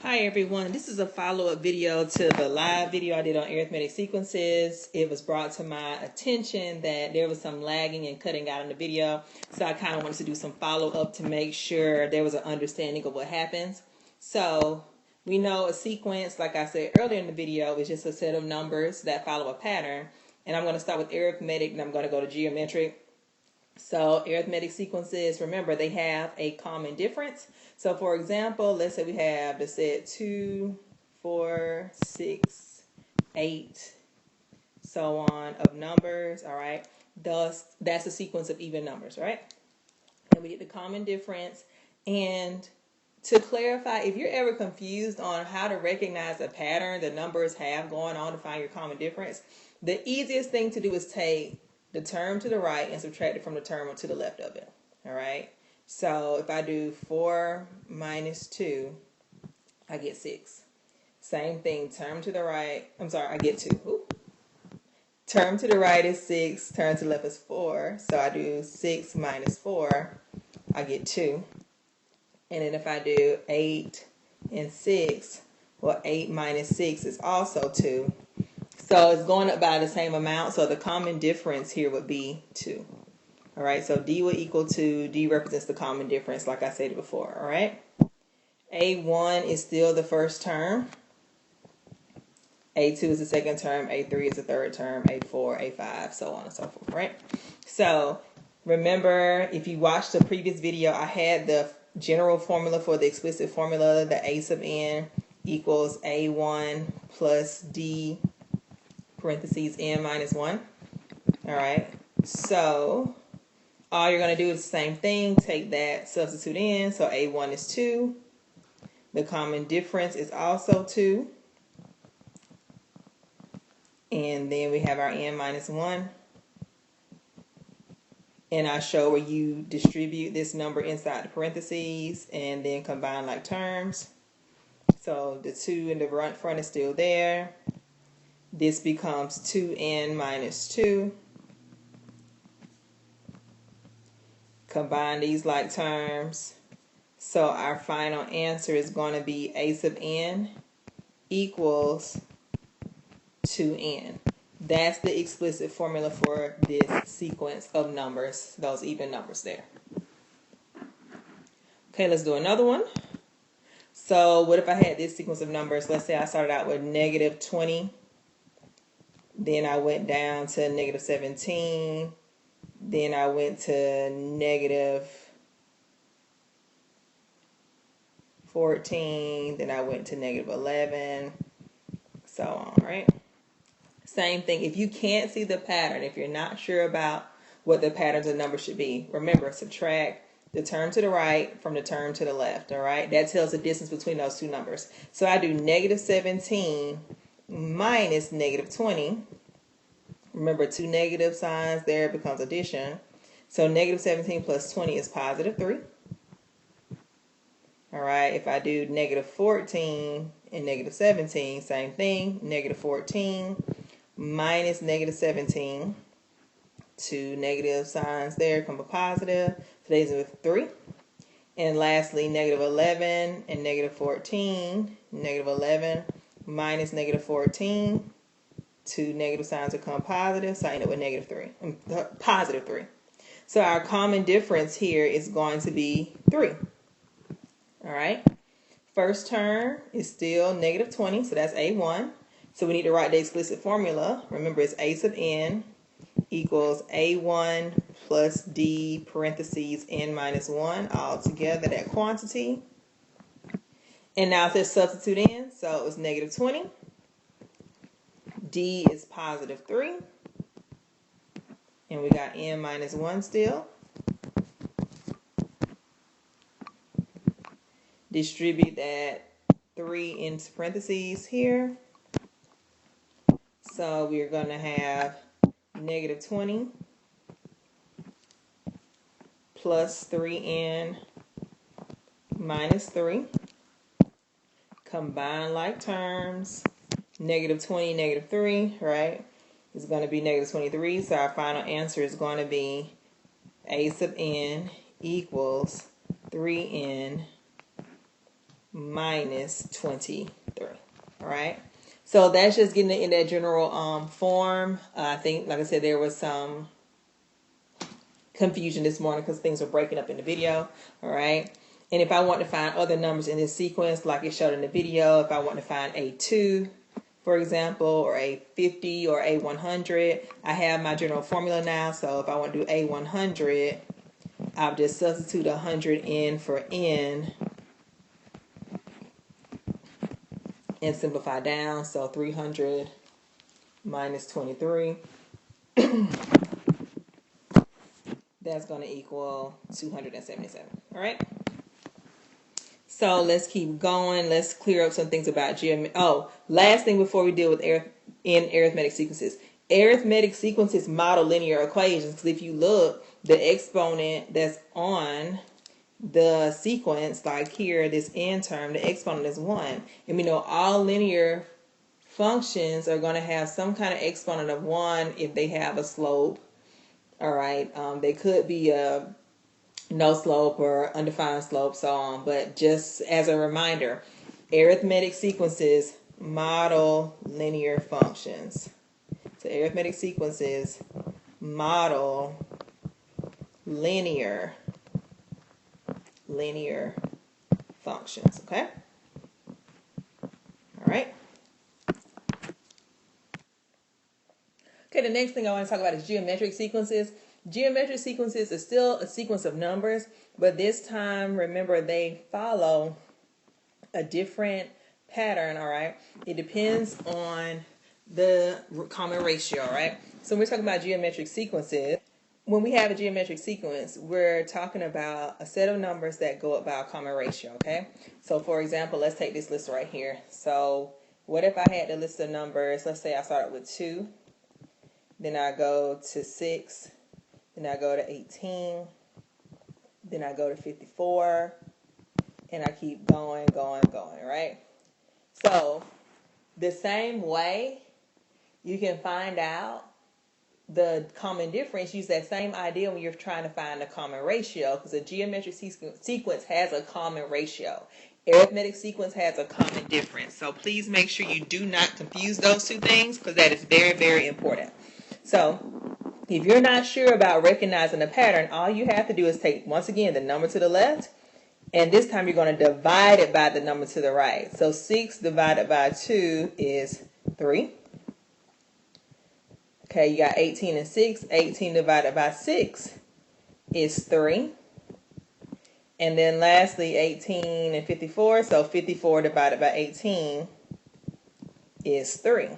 Hi everyone, this is a follow-up video to the live video I did on arithmetic sequences. It was brought to my attention that there was some lagging and cutting out in the video, so I kind of wanted to do some follow-up to make sure there was an understanding of what happens. So we know a sequence, like I said earlier in the video, is just a set of numbers that follow a pattern. And I'm going to start with arithmetic and I'm going to go to geometric. So arithmetic sequences, remember, they have a common difference. So for example, let's say we have the set 2, 4, 6, 8, so on of numbers, all right? Thus, that's a sequence of even numbers, right? And we get the common difference. And to clarify, if you're ever confused on how to recognize a pattern the numbers have going on to find your common difference, the easiest thing to do is take the term to the right and subtract it from the term to the left of it. All right. So if I do 4 minus 2, I get 6. Same thing. Term to the right. I'm sorry, I get 2. Ooh. Term to the right is 6. Term to the left is 4. So I do 6 minus 4. I get 2. And then if I do 8 and 6, well, 8 minus 6 is also 2. So it's going up by the same amount. So the common difference here would be 2. All right. So D will equal 2. D represents the common difference, like I said before. All right. A1 is still the first term. A2 is the second term. A3 is the third term. A4, A5, so on and so forth. Right. So remember, if you watched the previous video, I had the general formula for the explicit formula. The A sub n equals A1 plus D parentheses n minus 1. All right, so all you're going to do is the same thing. Take that, substitute in. So A1 is 2. The common difference is also 2. And then we have our n minus 1. And I show where you distribute this number inside the parentheses and then combine like terms. So the 2 in the front is still there. This becomes 2n minus 2. Combine these like terms. So our final answer is going to be a sub n equals 2n. That's the explicit formula for this sequence of numbers, those even numbers there. Okay, let's do another one. So what if I had this sequence of numbers? Let's say I started out with negative 20. Then I went down to negative 17. Then I went to negative 14. Then I went to negative 11. So on, right? Same thing. If you can't see the pattern, if you're not sure about what the patterns of numbers should be, remember, subtract the term to the right from the term to the left, all right? That tells the distance between those two numbers. So I do negative 17 minus negative 20. Remember, two negative signs there becomes addition. So negative 17 plus 20 is positive 3. All right, if I do negative 14 and negative 17, same thing. Negative 14 minus negative 17. Two negative signs there come a positive. Today's with 3. And lastly, negative 11 and negative 14. Negative 11 minus negative 14. Two negative signs will come positive, so I end up with negative 3, positive 3. So our common difference here is going to be 3. All right. First term is still negative 20, so that's A1. So we need to write the explicit formula. Remember, it's A sub n equals A1 plus D parentheses n minus 1 all together, that quantity. And now it says substitute in, so it was negative 20. D is positive 3. And we got n minus 1 still. Distribute that 3 into parentheses here. So we're going to have negative 20 plus 3n minus 3. Combine like terms. Negative 20, negative 3, right? Is going to be negative 23. So our final answer is going to be a sub n equals 3n minus 23. All right. So that's just getting it in that general form. I think, like I said, there was some confusion this morning because things were breaking up in the video. All right. And if I want to find other numbers in this sequence, like it showed in the video, if I want to find A2, for example, or A50 or A100, I have my general formula now. So if I want to do A100, I'll just substitute 100 in for n and simplify down. So 300 minus 23. That's going to equal 277. All right. So let's keep going. Let's clear up some things about geometry. Oh, last thing before we deal with arithmetic sequences. Arithmetic sequences model linear equations. Because if you look, the exponent that's on the sequence, like here, this n term, the exponent is 1. And we know all linear functions are going to have some kind of exponent of 1 if they have a slope. All right. They could be a no slope or undefined slope, so on. But just as a reminder, arithmetic sequences model linear functions. So arithmetic sequences model linear functions. Okay. All right. Okay, the next thing I want to talk about is geometric sequences. Geometric sequences is still a sequence of numbers, but this time, remember, they follow a different pattern, all right? It depends on the common ratio, all right? So when we're talking about geometric sequences, when we have a geometric sequence, we're talking about a set of numbers that go up by a common ratio, okay? So for example, let's take this list right here. So what if I had the list of numbers, let's say I started with 2, then I go to 6, then I go to 18, then I go to 54, and I keep going, right? So the same way you can find out the common difference, use that same idea when you're trying to find the common ratio, because a geometric sequence has a common ratio. Arithmetic sequence has a common difference. So please make sure you do not confuse those two things, because that is very, very important. So if you're not sure about recognizing the pattern, all you have to do is take, once again, the number to the left, and this time you're going to divide it by the number to the right. So 6 divided by 2 is 3. Okay, you got 18 and 6. 18 divided by 6 is 3. And then lastly, 18 and 54. So 54 divided by 18 is 3.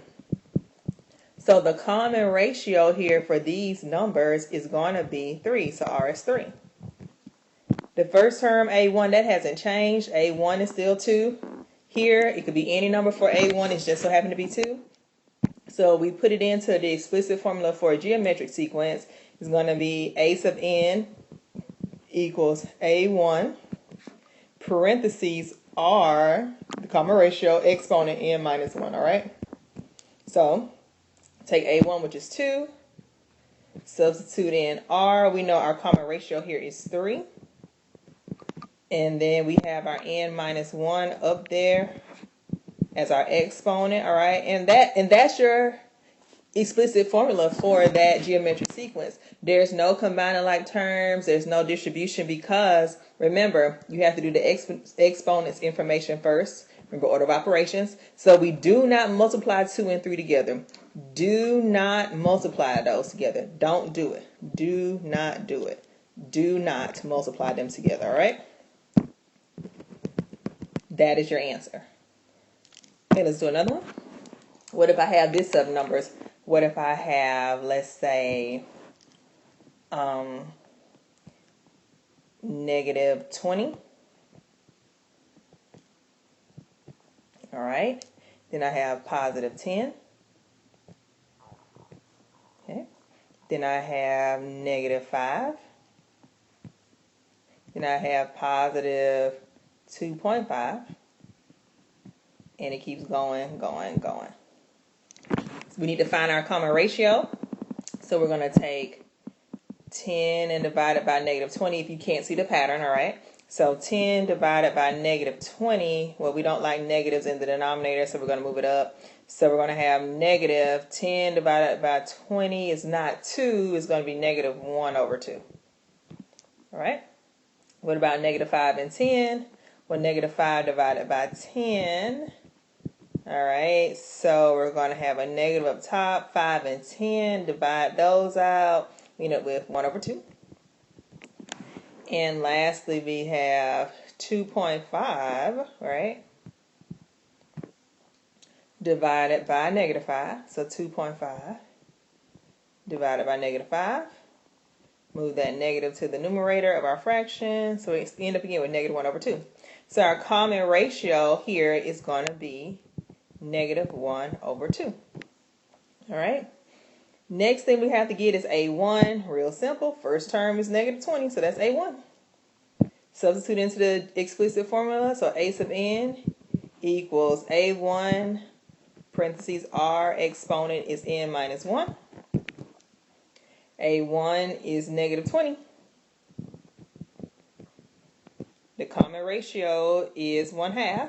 So the common ratio here for these numbers is going to be 3. So R is 3. The first term, A1, that hasn't changed. A1 is still 2. Here, it could be any number for A1. It just so happened to be 2. So we put it into the explicit formula for a geometric sequence. It's going to be A sub n equals A1, parentheses R, the common ratio, exponent n minus 1, all right? So take A1, which is 2, substitute in R. We know our common ratio here is 3. And then we have our n minus 1 up there as our exponent, all right? And that's your explicit formula for that geometric sequence. There's no combining like terms. There's no distribution because, remember, you have to do the exponents information first. Remember, order of operations. So we do not multiply 2 and 3 together. Do not multiply those together. Don't do it. Do not do it. Do not multiply them together, all right? That is your answer. Okay, let's do another one. What if I have this set of numbers? What if I have, let's say, negative 20? All right. Then I have positive 10. Okay. Then I have negative 5. Then I have positive 2.5. And it keeps going. So we need to find our common ratio. So we're going to take 10 and divide it by negative 20 if you can't see the pattern, all right? So 10 divided by negative 20, well, we don't like negatives in the denominator, so we're going to move it up. So we're going to have negative 10 divided by 20 is not 2, it's going to be negative 1 over 2. All right. What about negative 5 and 10? Well, negative 5 divided by 10. All right, so we're going to have a negative up top, 5 and 10. Divide those out. We end up with 1 over 2. And lastly, we have 2.5, right? Divided by negative 5. So 2.5 divided by negative 5. Move that negative to the numerator of our fraction. So we end up again with negative 1 over 2. So our common ratio here is going to be negative 1 over 2. All right. Next thing we have to get is A1. Real simple. First term is negative 20, so that's A1. Substitute into the explicit formula. So A sub n equals A1, parentheses R, exponent is n minus 1. A1 is negative 20. The common ratio is 1/2.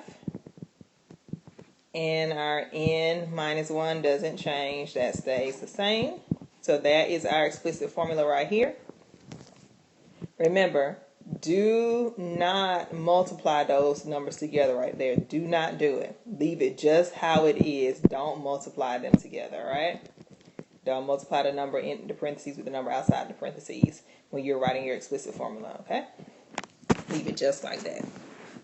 And our n minus 1 doesn't change. That stays the same. So that is our explicit formula right here. Remember, do not multiply those numbers together right there. Do not do it. Leave it just how it is. Don't multiply them together, all right? Don't multiply the number in the parentheses with the number outside the parentheses when you're writing your explicit formula, okay? Leave it just like that.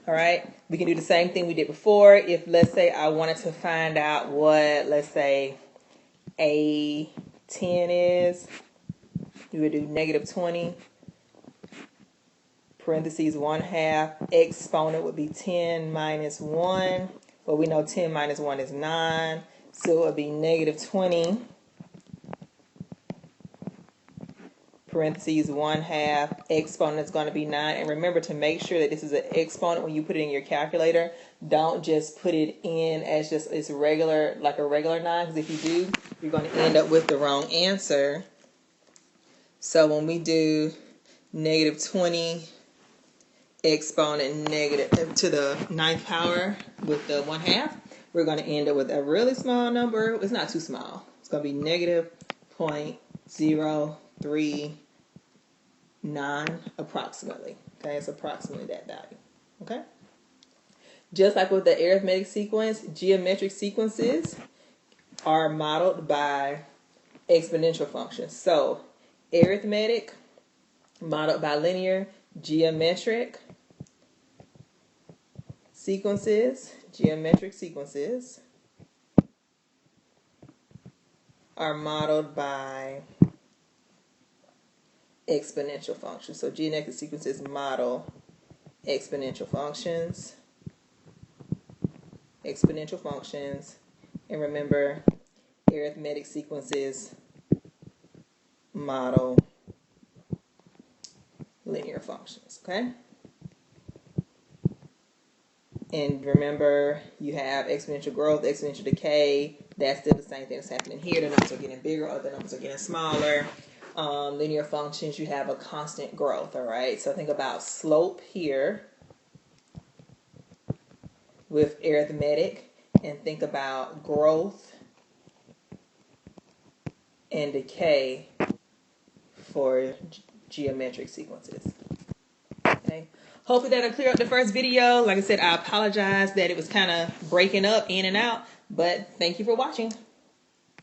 All right, we can do the same thing we did before. If, let's say, I wanted to find out what, let's say, A10 is, we would do negative 20, parentheses 1/2, exponent would be 10 minus 1. Well, we know 10 minus 1 is 9, so it would be negative 20, parentheses 1/2, exponent is going to be 9. And remember to make sure that this is an exponent when you put it in your calculator. Don't just put it in as just it's regular, like a regular 9, because if you do, you're going to end up with the wrong answer. So when we do negative 20 exponent negative to the 9th power with the 1/2, we're going to end up with a really small number. It's not too small. It's going to be negative 0.039 approximately. Okay, it's approximately that value. Okay. Just like with the arithmetic sequence, geometric sequences are modeled by exponential functions. So arithmetic modeled by linear, geometric sequences are modeled by exponential functions. So geometric sequences model exponential functions. And remember, arithmetic sequences model linear functions, okay? And remember, you have exponential growth, exponential decay. That's still the same thing that's happening here. The numbers are getting bigger, other numbers are getting smaller. Linear functions, you have a constant growth, all right? So think about slope here with arithmetic, and think about growth and decay for geometric sequences. Okay. Hopefully that'll clear up the first video. Like I said, I apologize that it was kind of breaking up in and out, but thank you for watching.